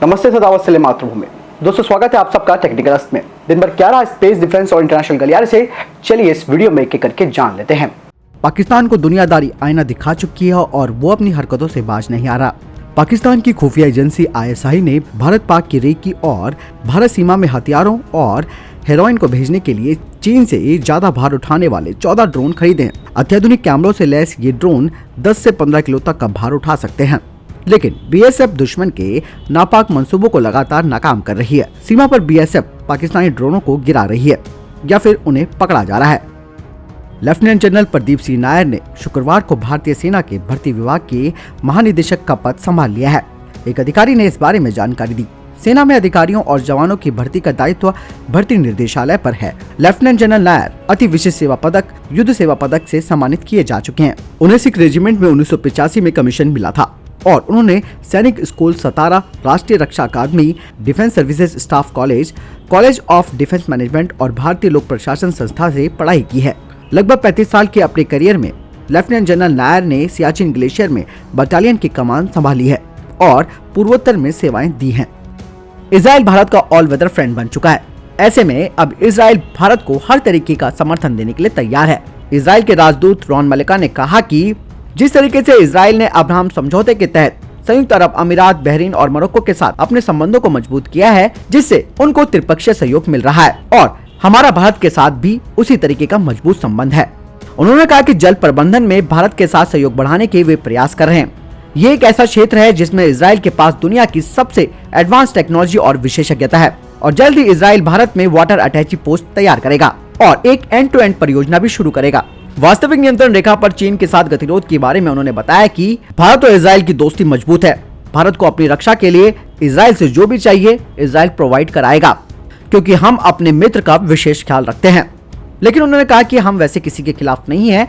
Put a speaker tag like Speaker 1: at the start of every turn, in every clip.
Speaker 1: नमस्ते सदावत्सल्य मातृभूमि। दोस्तों स्वागत है आप सबका टेक्निकल अस्त में। दिन भर 11 स्पेस डिफेंस और इंटरनेशनल गलियारे से चलिए इस वीडियो में एक करके जान लेते हैं।
Speaker 2: पाकिस्तान को दुनियादारी आईना दिखा चुकी है और वो अपनी हरकतों से बाज नहीं आ रहा। पाकिस्तान की खुफिया एजेंसी ISI ने भारत पाक की रेकी और भारत सीमा में हथियारों और हेरोइन को भेजने के लिए चीन से ज्यादा भार उठाने वाले 14 ड्रोन खरीदे हैं। अत्याधुनिक कैमरों से लैस ये ड्रोन 10 से 15 किलो तक का भार उठा सकते हैं, लेकिन BSF दुश्मन के नापाक मंसूबों को लगातार नाकाम कर रही है। सीमा पर BSF पाकिस्तानी ड्रोनों को गिरा रही है या फिर उन्हें पकड़ा जा रहा है। लेफ्टिनेंट जनरल प्रदीप सिंह नायर ने शुक्रवार को भारतीय सेना के भर्ती विभाग के महानिदेशक का पद संभाल लिया है। एक अधिकारी ने इस बारे में जानकारी दी। सेना में अधिकारियों और जवानों की भर्ती का दायित्व भर्ती निर्देशालय पर है। लेफ्टिनेंट जनरल नायर अति विशेष सेवा पदक, युद्ध सेवा पदक से सम्मानित किए जा चुके हैं। उन्हें सिख रेजिमेंट में 1985 में कमीशन मिला था और उन्होंने सैनिक स्कूल सतारा, राष्ट्रीय रक्षा अकादमी, defence services staff college, college of defence management और भारतीय लोक प्रशासन संस्था से पढ़ाई की है। लगभग 35 साल के अपने करियर में लेफ्टिनेंट जनरल नायर ने सियाचिन ग्लेशियर में बटालियन की कमान संभाली है और पूर्वोत्तर में सेवाएं दी हैं। इजराइल भारत का ऑल वेदर फ्रेंड बन चुका है। ऐसे में अब इजराइल भारत को हर तरीके का समर्थन देने के लिए तैयार है। इजराइल के राजदूत रॉन मलिका ने कहा कि जिस तरीके से इजराइल ने अब्राहम समझौते के तहत संयुक्त अरब अमीरात, बहरीन और मोरक्को के साथ अपने संबंधों को मजबूत किया है, जिससे उनको त्रिपक्षीय सहयोग मिल रहा है और हमारा भारत के साथ भी उसी तरीके का मजबूत संबंध है। उन्होंने कहा कि जल प्रबंधन में भारत के साथ सहयोग बढ़ाने के वे प्रयास कर रहे हैं। ये एक ऐसा क्षेत्र है जिसमें इजराइल के पास दुनिया की सबसे एडवांस टेक्नोलॉजी और विशेषज्ञता है और जल्द ही इजराइल भारत में वाटर अटैची पोस्ट तैयार करेगा और एक एंड टू एंड परियोजना भी शुरू करेगा। वास्तविक नियंत्रण रेखा पर चीन के साथ गतिरोध के बारे में उन्होंने बताया कि भारत और इजराइल की दोस्ती मजबूत है। भारत को अपनी रक्षा के लिए इजराइल से जो भी चाहिए इजराइल प्रोवाइड कराएगा, क्योंकि हम अपने मित्र का विशेष ख्याल रखते हैं। लेकिन उन्होंने कहा कि हम वैसे किसी के खिलाफ नहीं हैं,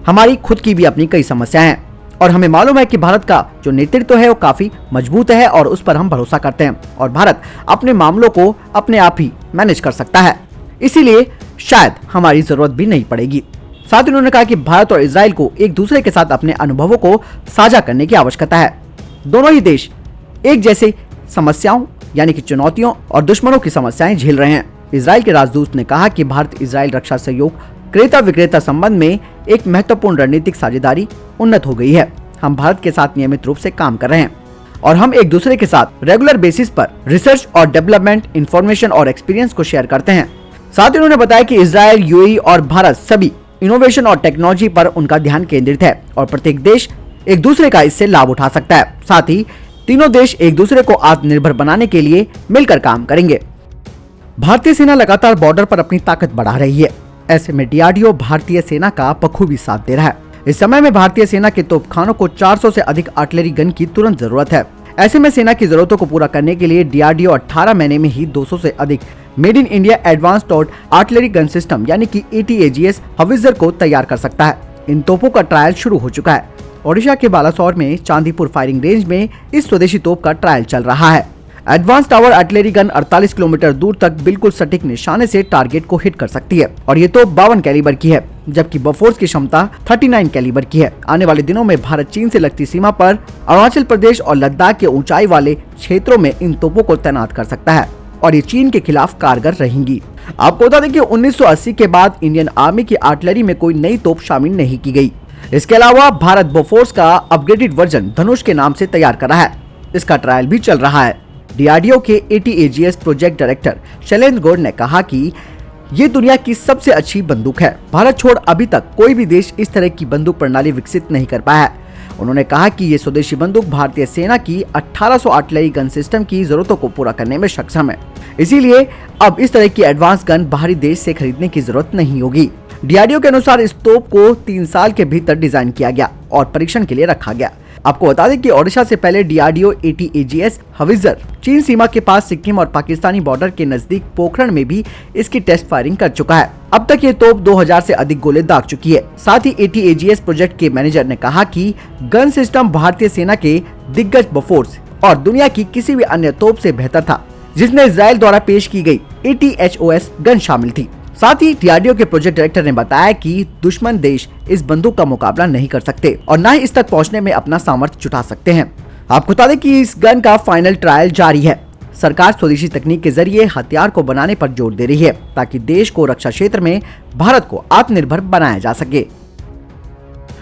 Speaker 2: हमारी खुद की भी अपनी कई समस्याएं हैं और हमें मालूम है कि भारत का जो नेतृत्व है वो काफी मजबूत है और उस पर हम भरोसा करते हैं और भारत अपने मामलों को अपने आप ही मैनेज कर सकता है, इसीलिए शायद हमारी जरूरत भी नहीं पड़ेगी। साथ ही उन्होंने कहा कि भारत और इजराइल को एक दूसरे के साथ अपने अनुभवों को साझा करने की आवश्यकता है। दोनों ही देश एक जैसे समस्याओं यानी कि चुनौतियों और दुश्मनों की समस्याएं झेल रहे हैं। इजराइल के राजदूत ने कहा कि भारत इजराइल रक्षा सहयोग क्रेता विक्रेता संबंध में एक महत्वपूर्ण रणनीतिक साझेदारी उन्नत हो गई है। हम भारत के साथ नियमित रूप से काम कर रहे हैं और हम एक दूसरे के साथ रेगुलर बेसिस पर रिसर्च और डेवलपमेंट, इंफॉर्मेशन और एक्सपीरियंस को शेयर करते हैं। साथ ही उन्होंने बताया कि इजराइल, UAE और भारत सभी इनोवेशन और टेक्नोलॉजी पर उनका ध्यान केंद्रित है और प्रत्येक देश एक दूसरे का इससे लाभ उठा सकता है। साथ ही तीनों देश एक दूसरे को आत्मनिर्भर बनाने के लिए मिलकर काम करेंगे। भारतीय सेना लगातार बॉर्डर पर अपनी ताकत बढ़ा रही है। ऐसे में DRDO भारतीय सेना का बखूबी साथ दे रहा है। इस समय में भारतीय सेना के तोपखानों को 400 से अधिक आर्टिलरी गन की तुरंत जरूरत है। ऐसे में सेना की जरूरतों को पूरा करने के लिए DRDO 18 महीने में ही 200 से अधिक made in India advanced artillery gun system यानी कि ATAGS हवित्जर को तैयार कर सकता है। इन तोपों का ट्रायल शुरू हो चुका है। ओडिशा के बालासोर में चांदीपुर फायरिंग रेंज में इस स्वदेशी तोप का ट्रायल चल रहा है। Advance tower artillery gun 48 kilometre दूर तक बिल्कुल सटीक निशाने से टारगेट को हिट कर सकती है और ये तोप 52 कैलिबर की है, जबकि बोफोर्स की क्षमता 39 कैलिबर की है। आने वाले दिनों में भारत चीन से लगती सीमा पर अरुणाचल प्रदेश और लद्दाख के ऊंचाई वाले क्षेत्रों में इन तोपों को तैनात कर सकता है और ये चीन के खिलाफ कारगर रहेंगी। आपको बता दें कि 1980 के बाद इंडियन आर्मी की आर्टिलरी में कोई नई तोप शामिल नहीं की गई। इसके अलावा भारत बोफोर्स का अपग्रेडेड वर्जन धनुष के नाम से तैयार कर रहा है। इसका ट्रायल भी चल रहा है। DRDO के ATAGS project director Shailendra Gaur ने कहा कि ये दुनिया की सबसे अच्छी बंदूक है। भारत छोड़ अभी तक कोई भी देश इस तरह की बंदूक प्रणाली विकसित नहीं कर पाया है। उन्होंने कहा कि ये स्वदेशी बंदूक भारतीय सेना की 1800 आर्टिलरी गन सिस्टम की जरूरतों को पूरा करने में सक्षम है, इसीलिए अब इस तरह की एडवांस गन बाहरी देश से खरीदने की जरूरत नहीं होगी। DRDO के अनुसार इस तोप को 3 साल के भीतर डिजाइन किया गया और परीक्षण के लिए रखा गया। आपको बता दें कि ओडिशा से पहले DRDO ATAGS हवित्जर चीन सीमा के पास सिक्किम और पाकिस्तानी बॉर्डर के नजदीक पोखरण में भी इसकी टेस्ट फायरिंग कर चुका है। अब तक ये तोप 2000 से अधिक गोले दाग चुकी है। साथ ही ATAGS प्रोजेक्ट के मैनेजर ने कहा कि गन सिस्टम भारतीय सेना के दिग्गज बोफोर्स और दुनिया की किसी भी अन्य तोप से बेहतर था, जिसमें इजराइल द्वारा पेश की गई ATHOS गन शामिल थी। साथ ही DRDO के प्रोजेक्ट डायरेक्टर ने बताया कि दुश्मन देश इस बंदूक का मुकाबला नहीं कर सकते और न ही इस तक पहुंचने में अपना सामर्थ्य जुटा सकते हैं। आपको बता दें कि इस गन का फाइनल ट्रायल जारी है। सरकार स्वदेशी तकनीक के जरिए हथियार को बनाने पर जोर दे रही है ताकि देश को रक्षा क्षेत्र में भारत को आत्मनिर्भर बनाया जा सके।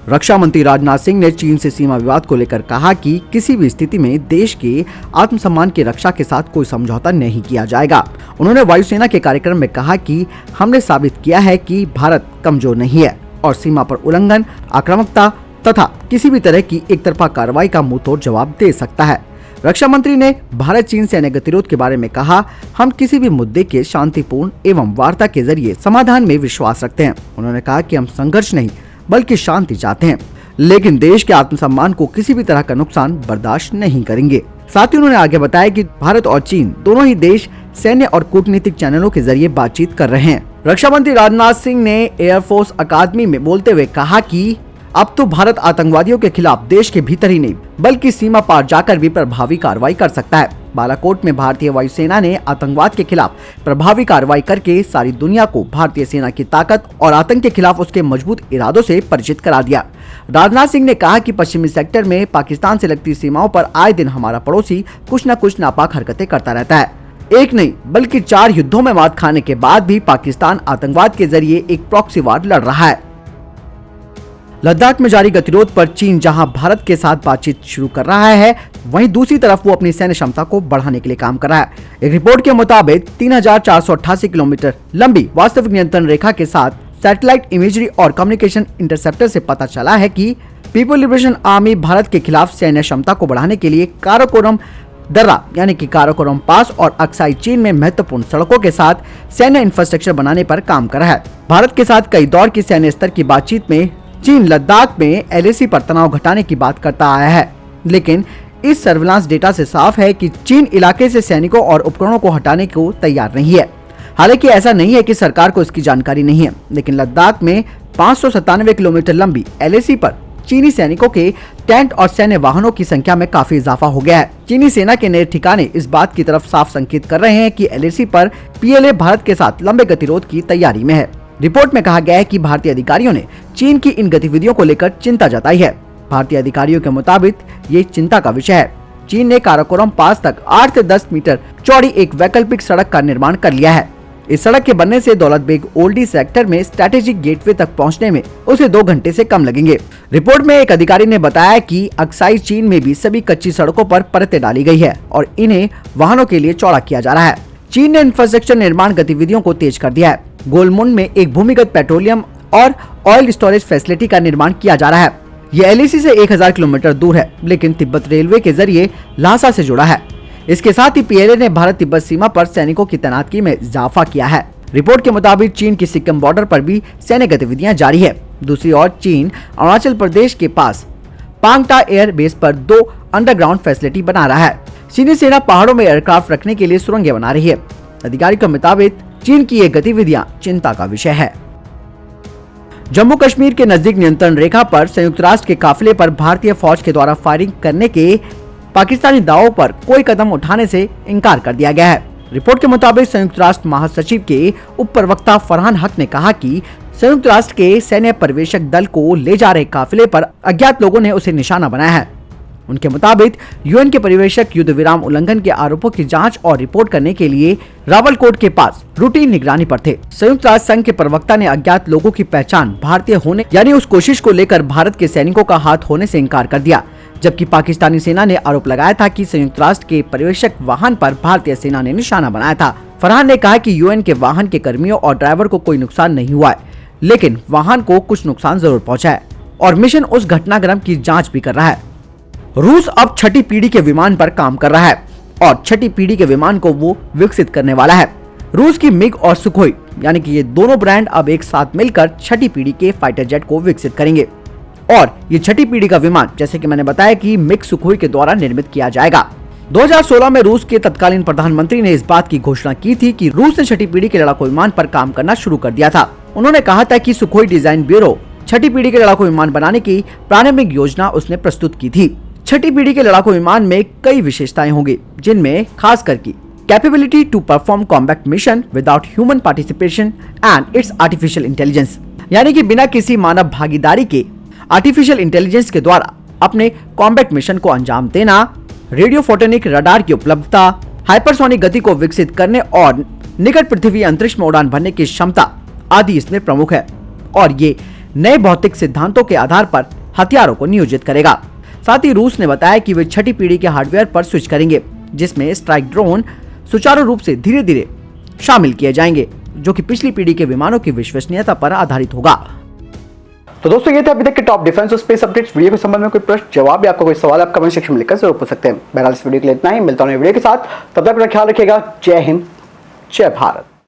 Speaker 2: रक्षा मंत्री राजनाथ सिंह ने चीन से सीमा विवाद को लेकर कहा कि किसी भी स्थिति में देश के आत्मसम्मान की रक्षा के साथ कोई समझौता नहीं किया जाएगा। उन्होंने वायुसेना के कार्यक्रम में कहा कि हमने साबित किया है कि भारत कमजोर नहीं है और सीमा पर उल्लंघन, आक्रामकता तथा किसी भी तरह की एक तरफा कार्रवाई का मुंहतोड़ जवाब दे सकता है। रक्षा मंत्री ने भारत चीन सैन्य गतिरोध के बारे में कहा, हम किसी भी मुद्दे के शांतिपूर्ण एवं वार्ता के जरिए समाधान में विश्वास रखते हैं। उन्होंने कहा कि हम संघर्ष नहीं बल्कि शांति चाहते हैं, लेकिन देश के आत्मसम्मान को किसी भी तरह का नुकसान बर्दाश्त नहीं करेंगे। साथ ही उन्होंने आगे बताया कि भारत और चीन दोनों ही देश सैन्य और कूटनीतिक चैनलों के जरिए बातचीत कर रहे हैं। रक्षा मंत्री राजनाथ सिंह ने एयरफोर्स अकादमी में बोलते हुए कहा कि अब तो भारत आतंकवादियों के खिलाफ देश के भीतर ही नहीं बल्कि सीमा पार जाकर भी प्रभावी कार्रवाई कर सकता है। बालाकोट में भारतीय वायुसेना ने आतंकवाद के खिलाफ प्रभावी कार्रवाई करके सारी दुनिया को भारतीय सेना की ताकत और आतंक के खिलाफ उसके मजबूत इरादों से परिचित करा दिया। राजनाथ सिंह ने कहा कि पश्चिमी सेक्टर में पाकिस्तान से लगती सीमाओं पर आए दिन हमारा पड़ोसी कुछ न कुछ नापाक हरकतें करता रहता है। एक नहीं बल्कि 4 युद्धों में मात खाने के बाद भी पाकिस्तान आतंकवाद के जरिए एक प्रॉक्सी वार लड़ रहा है। लद्दाख में जारी गतिरोध पर चीन जहां भारत के साथ बातचीत शुरू कर रहा है, वहीं दूसरी तरफ वो अपनी सैन्य क्षमता को बढ़ाने के लिए काम कर रहा है। एक रिपोर्ट के मुताबिक 3488 किलोमीटर लंबी वास्तविक नियंत्रण रेखा के साथ सैटेलाइट इमेजरी और कम्युनिकेशन इंटरसेप्टर से पता चला है कि पीपल लिबरेशन आर्मी भारत के खिलाफ सैन्य क्षमता को बढ़ाने के लिए काराकोरम दर्रा यानी कि काराकोरम पास और अक्साई चीन में महत्वपूर्ण सड़कों के साथ सैन्य इंफ्रास्ट्रक्चर बनाने पर काम कर रहा है। भारत के साथ कई दौर की सैन्य स्तर की बातचीत में चीन लद्दाख में LAC पर तनाव घटाने की बात करता आया है, लेकिन इस सर्विलांस डेटा से साफ है कि चीन इलाके से सैनिकों और उपकरणों को हटाने को तैयार नहीं है। हालांकि ऐसा नहीं है कि सरकार को इसकी जानकारी नहीं है, लेकिन लद्दाख में 597 किलोमीटर लंबी LAC पर चीनी सैनिकों के टेंट और सैन्य वाहनों की संख्या में काफी इजाफा हो गया है। चीनी सेना के नए ठिकाने इस बात की तरफ साफ संकेत कर रहे हैं कि LAC पर PLA भारत के साथ लंबे गतिरोध की तैयारी में है। रिपोर्ट में कहा गया है कि भारतीय अधिकारियों ने चीन की इन गतिविधियों को लेकर चिंता जताई है। भारतीय अधिकारियों के मुताबिक ये चिंता का विषय है। चीन ने काराकोरम पास तक 8 से 10 मीटर चौड़ी एक वैकल्पिक सड़क का निर्माण कर लिया है। इस सड़क के बनने से दौलत बेग ओल्डी सेक्टर में स्ट्रेटेजिक गेटवे तक पहुंचने में उसे 2 घंटे से कम लगेंगे। रिपोर्ट में एक अधिकारी ने बताया कि अक्साई चीन में भी सभी कच्ची सड़कों पर परतें डाली गई है और इन्हें वाहनों के लिए चौड़ा किया जा रहा है। चीन ने इंफ्रास्ट्रक्चर निर्माण गतिविधियों को तेज कर दिया है। गोलमुंड में एक भूमिगत पेट्रोलियम और ऑयल स्टोरेज फैसिलिटी का निर्माण किया जा रहा है। यह LAC से 1000 किलोमीटर दूर है, लेकिन तिब्बत रेलवे के जरिए ल्हासा से जुड़ा है। इसके साथ ही PLA ने भारत तिब्बत सीमा पर सैनिकों की तैनाती में इजाफा किया है। रिपोर्ट के मुताबिक चीन की सिक्किम बॉर्डर पर भी सैन्य गतिविधियां जारी है। दूसरी ओर चीन अरुणाचल प्रदेश के पास पांगटा एयर बेस पर 2 अंडरग्राउंड फैसिलिटी बना रहा है। चीनी सेना पहाड़ों में एयरक्राफ्ट रखने के लिए सुरंगें बना रही है। अधिकारियों के मुताबिक चीन की ये गतिविधियां चिंता का विषय है। जम्मू कश्मीर के नजदीक नियंत्रण रेखा पर संयुक्त राष्ट्र के काफिले पर भारतीय फौज के द्वारा फायरिंग करने के पाकिस्तानी दावों पर कोई कदम उठाने से इनकार कर दिया गया है। रिपोर्ट के मुताबिक संयुक्त राष्ट्र महासचिव के उप प्रवक्ता फरहान हक ने कहा कि संयुक्त राष्ट्र के सैन्य पर्यवेक्षक दल को ले जा रहे काफिले पर अज्ञात लोगों ने उसे निशाना बनाया है। उनके मुताबिक UN के पर्यवेक्षक युद्ध विराम उल्लंघन के आरोपों की जांच और रिपोर्ट करने के लिए रावलकोट के पास रूटीन निगरानी पर थे। संयुक्त राष्ट्र संघ के प्रवक्ता ने अज्ञात लोगों की पहचान भारतीय होने यानी उस कोशिश को लेकर भारत के सैनिकों का हाथ होने से इनकार कर दिया, जबकि पाकिस्तानी सेना ने आरोप लगाया था कि संयुक्त राष्ट्र के पर्यवेक्षक वाहन पर भारतीय सेना ने निशाना बनाया था। फरहान ने कहा कि UN के वाहन के कर्मियों और ड्राइवर को कोई नुकसान नहीं हुआ है, लेकिन वाहन को कुछ नुकसान जरूर पहुंचा है और मिशन उस घटनाक्रम की जाँच भी कर रहा है। रूस अब 6ठी पीढ़ी के विमान पर काम कर रहा है और 6ठी पीढ़ी के विमान को वो विकसित करने वाला है। रूस की मिग और सुखोई यानी कि ये दोनों ब्रांड अब एक साथ मिलकर 6ठी पीढ़ी के फाइटर जेट को विकसित करेंगे और ये 6ठी पीढ़ी का विमान जैसे कि मैंने बताया कि मिग सुखोई के द्वारा निर्मित किया जाएगा। 2016 में रूस के तत्कालीन प्रधानमंत्री ने इस बात की घोषणा की थी कि रूस ने 6ठी पीढ़ी के लड़ाकू विमान पर काम करना शुरू कर दिया था। उन्होंने कहा था कि सुखोई डिजाइन ब्यूरो 6ठी पीढ़ी के लड़ाकू विमान बनाने की प्रारंभिक योजना उसने प्रस्तुत की थी। 6ठी पीढ़ी के लड़ाकू विमान में कई विशेषताएं होंगी, जिनमें खास करके capability to perform combat mission without human participation and its artificial intelligence, यानी कि बिना किसी मानव भागीदारी के आर्टिफिशियल इंटेलिजेंस के द्वारा अपने कॉम्बैट मिशन को अंजाम देना, रेडियो फोटोनिक रडार की उपलब्धता, हाइपरसोनिक गति को विकसित करने और निकट पृथ्वी अंतरिक्ष में उड़ान भरने की क्षमता आदि इसमें प्रमुख है और ये नए भौतिक सिद्धांतों के आधार पर हथियारों को नियोजित करेगा। साथ ही रूस ने बताया कि वे छठी पीढ़ी के हार्डवेयर पर स्विच करेंगे, जिसमें स्ट्राइक ड्रोन सुचारू रूप से धीरे धीरे शामिल किए जाएंगे, जो कि पिछली पीढ़ी के विमानों की विश्वसनीयता पर आधारित होगा।
Speaker 1: तो दोस्तों ये थे अभी तक के टॉप डिफेंस और स्पेस अपडेट्स। वीडियो के संबंध में कोई प्रश्न जवाब या आपका कोई सवाल आप कमेंट सेक्शन में लिखकर जरूर पूछ सकते हैं। बहरहाल इस वीडियो के लिए इतना ही, मिलता हूं वीडियो के साथ, तब तक अपना ख्याल रखिएगा। जय हिंद, जय भारत।